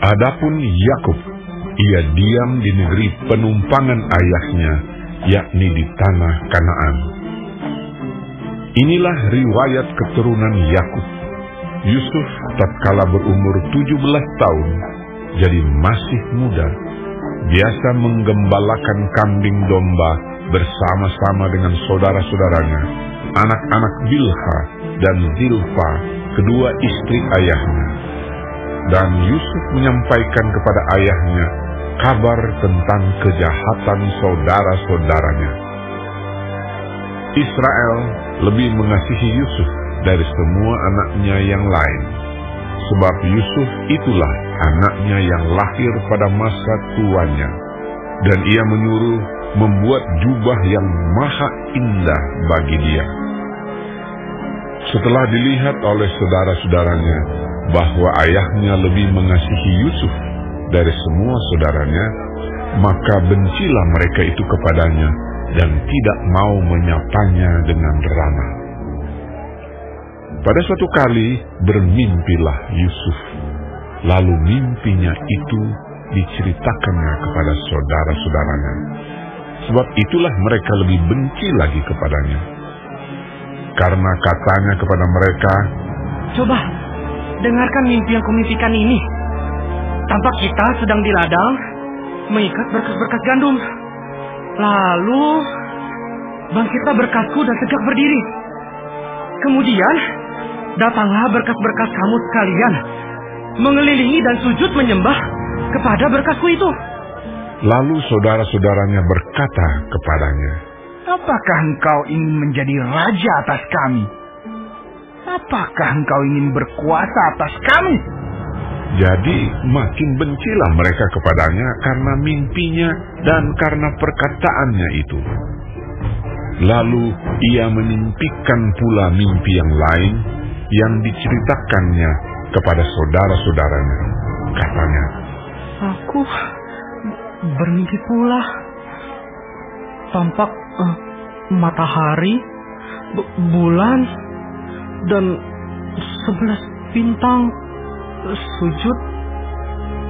Adapun Yakub, ia diam di negeri penumpangan ayahnya, yakni di tanah Kanaan. Inilah riwayat keturunan Yakub. Yusuf tatkala berumur 17 tahun, jadi masih muda, biasa menggembalakan kambing domba bersama-sama dengan saudara-saudaranya, anak-anak Bilha dan Zilpa, kedua istri ayahnya. Dan Yusuf menyampaikan kepada ayahnya kabar tentang kejahatan saudara-saudaranya. Israel lebih mengasihi Yusuf dari semua anaknya yang lain, sebab Yusuf itulah anaknya yang lahir pada masa tuanya, dan ia menyuruh membuat jubah yang maha indah bagi dia. Setelah dilihat oleh saudara-saudaranya bahwa ayahnya lebih mengasihi Yusuf dari semua saudaranya, maka bencilah mereka itu kepadanya dan tidak mau menyapanya dengan ramah. Pada suatu kali bermimpilah Yusuf, lalu mimpinya itu diceritakannya kepada saudara-saudaranya, sebab itulah mereka lebih benci lagi kepadanya. Karena katanya kepada mereka, "Coba, dengarkan mimpi yang kumimpikan ini. Tampak kita sedang di ladang mengikat berkas-berkas gandum. Lalu bangkitlah berkasku dan tegak berdiri. Kemudian datanglah berkas-berkas kamu sekalian, mengelilingi dan sujud menyembah kepada berkasku itu." Lalu saudara-saudaranya berkata kepadanya, "Apakah engkau ingin menjadi raja atas kami? Apakah engkau ingin berkuasa atas kami?" Jadi makin bencilah mereka kepadanya karena mimpinya dan karena perkataannya itu. Lalu ia menimpikan pula mimpi yang lain yang diceritakannya kepada saudara-saudaranya. Katanya, "Aku bermimpi pula. Tampak matahari, bulan, dan 11 bintang sujud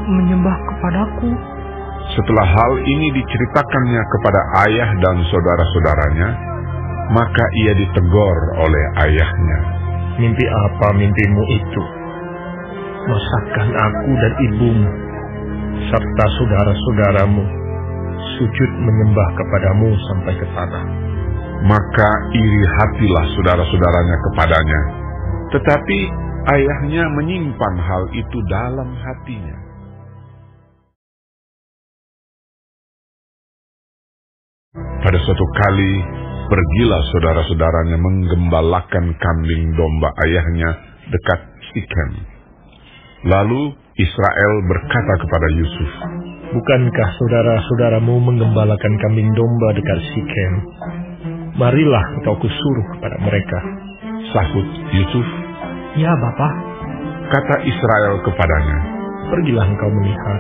menyembah kepadaku." Setelah hal ini diceritakannya kepada ayah dan saudara-saudaranya, maka ia ditegur oleh ayahnya. "Mimpi apa mimpimu itu? Masakan aku dan ibumu serta saudara-saudaramu sujud menyembah kepadamu sampai ke tanah?" Maka iri hatilah saudara-saudaranya kepadanya, tetapi ayahnya menyimpan hal itu dalam hatinya. Pada suatu kali, pergilah saudara-saudaranya menggembalakan kambing domba ayahnya dekat Sikem. Lalu Israel berkata kepada Yusuf, "Bukankah saudara-saudaramu menggembalakan kambing domba dekat Sikem? Marilah engkau kusuruh kepada mereka." Sahut Yusuf, "Ya, Bapa." Kata Israel kepadanya, "Pergilah engkau melihat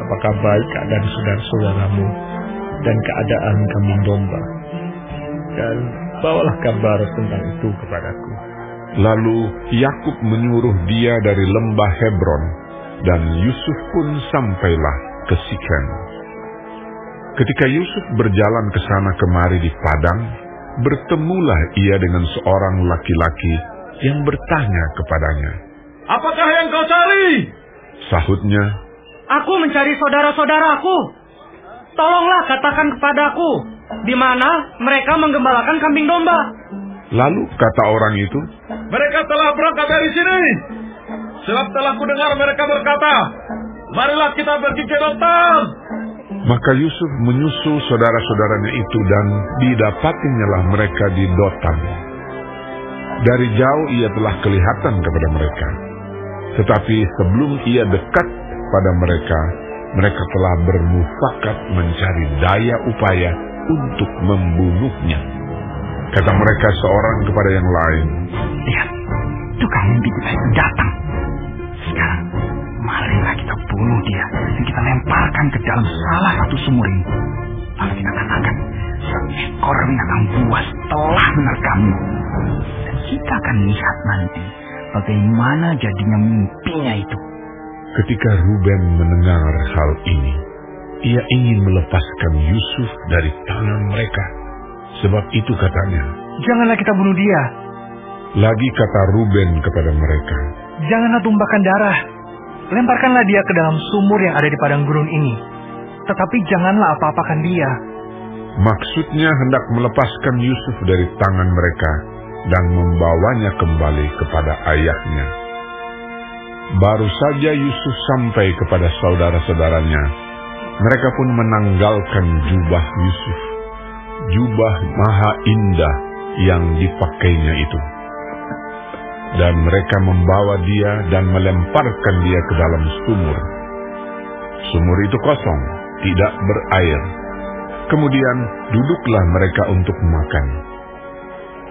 apakah baik keadaan saudara-saudaramu dan keadaan kambing domba, dan bawalah kabar tentang itu kepadaku." Lalu Yakub menyuruh dia dari lembah Hebron, dan Yusuf pun sampailah ke Sikem. Ketika Yusuf berjalan ke sana kemari di padang, bertemulah ia dengan seorang laki-laki yang bertanya kepadanya, "Apakah yang kau cari?" Sahutnya, "Aku mencari saudara-saudaraku. Tolonglah katakan kepadaku, di mana mereka menggembalakan kambing domba." Lalu kata orang itu, "Mereka telah berangkat dari sini. Sebab telah kudengar mereka berkata, 'Marilah kita pergi ke Dotan.'" Maka Yusuf menyusul saudara-saudaranya itu dan didapatinyalah mereka di Dotan. Dari jauh ia telah kelihatan kepada mereka. Tetapi sebelum ia dekat pada mereka, mereka telah bermufakat mencari daya upaya untuk membunuhnya. Kata mereka seorang kepada yang lain, "Lihat, tukang mimpi kita itu datang. Sekarang, marilah kita bunuh dia dan kita lemparkan ke dalam salah satu sumur ini. Lalu kita katakan, seekor binatang buas telah menerkammu. Dan kita akan lihat nanti bagaimana jadinya mimpinya itu. Ketika Ruben mendengar hal ini, ia ingin melepaskan Yusuf dari tangan mereka. Sebab itu katanya, "Janganlah kita bunuh dia." Lagi kata Ruben kepada mereka, "Janganlah tumpahkan darah. Lemparkanlah dia ke dalam sumur yang ada di padang gurun ini. Tetapi janganlah apa-apakan dia." Maksudnya hendak melepaskan Yusuf dari tangan mereka dan membawanya kembali kepada ayahnya. Baru saja Yusuf sampai kepada saudara-saudaranya, mereka pun menanggalkan jubah Yusuf, jubah maha indah yang dipakainya itu. Dan mereka membawa dia dan melemparkan dia ke dalam sumur. Sumur itu kosong, tidak berair. Kemudian duduklah mereka untuk makan.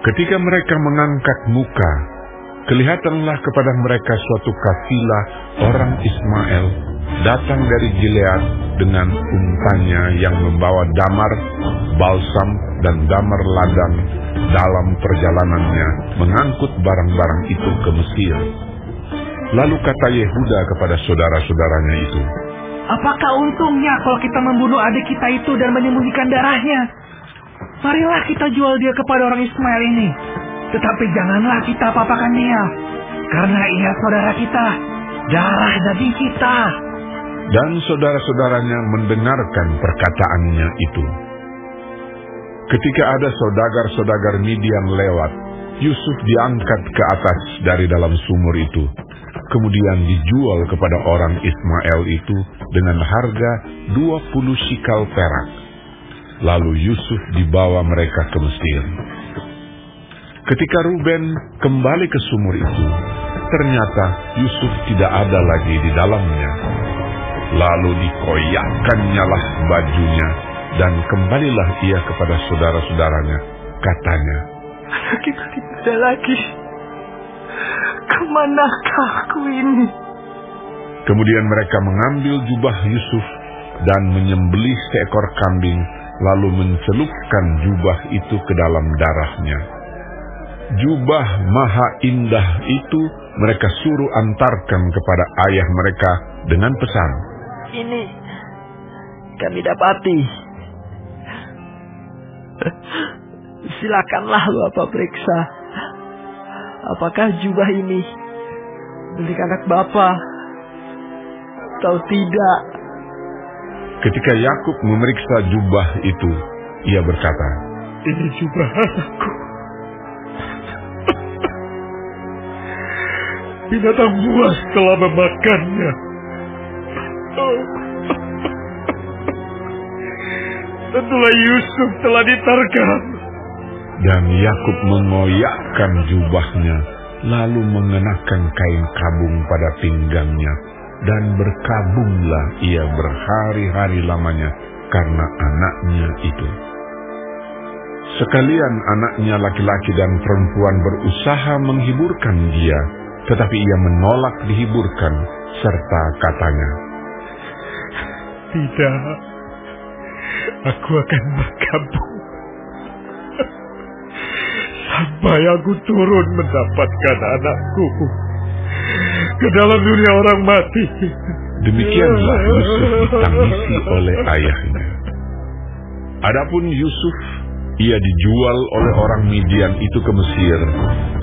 Ketika mereka mengangkat muka, kelihatanlah kepada mereka suatu kafilah orang Ismail datang dari Gilead dengan untanya yang membawa damar, balsam, dan damar ladang dalam perjalanannya mengangkut barang-barang itu ke Mesir. Lalu kata Yehuda kepada saudara-saudaranya itu, "Apakah untungnya kalau kita membunuh adik kita itu dan menyembunyikan darahnya? Marilah kita jual dia kepada orang Ismail ini. Tetapi janganlah kita apa-apakan dia, karena ia saudara kita, darah daging kita." Dan saudara-saudaranya mendengarkan perkataannya itu. Ketika ada saudagar-saudagar Midian lewat, Yusuf diangkat ke atas dari dalam sumur itu, kemudian dijual kepada orang Ismail itu dengan harga 20 shikal perak. Lalu Yusuf dibawa mereka ke Mesir. Ketika Ruben kembali ke sumur itu, ternyata Yusuf tidak ada lagi di dalamnya. Lalu dikoyakkannyalah bajunya, dan kembalilah ia kepada saudara-saudaranya. Katanya, "Anak kita tidak ada lagi. Kemanakah aku ini?" Kemudian mereka mengambil jubah Yusuf dan menyembelih seekor kambing, lalu mencelupkan jubah itu ke dalam darahnya. Jubah maha indah itu mereka suruh antarkan kepada ayah mereka dengan pesan, "Ini kami dapati. Silakanlah Bapak periksa. Apakah jubah ini milik anak Bapak atau tidak?" Ketika Yakub memeriksa jubah itu, ia berkata, "Ini jubah anakku. Binatang buas telah memakannya. Tentulah Yusuf telah ditarkam." Dan Yakub mengoyakkan jubahnya, lalu mengenakan kain kabung pada pinggangnya, dan berkabunglah ia berhari-hari lamanya karena anaknya itu. Sekalian anaknya laki-laki dan perempuan berusaha menghiburkan dia, tetapi ia menolak dihiburkan, serta katanya, "Tidak, aku akan berkabung sampai aku turun mendapatkan anakku ke dalam dunia orang mati." Demikianlah Yusuf ditangisi oleh ayahnya. Adapun Yusuf, ia dijual oleh orang Midian itu ke Mesir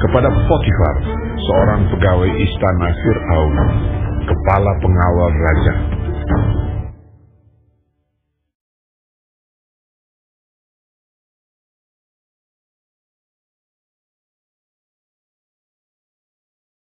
kepada Potifar, seorang pegawai istana Firaun, kepala pengawal raja.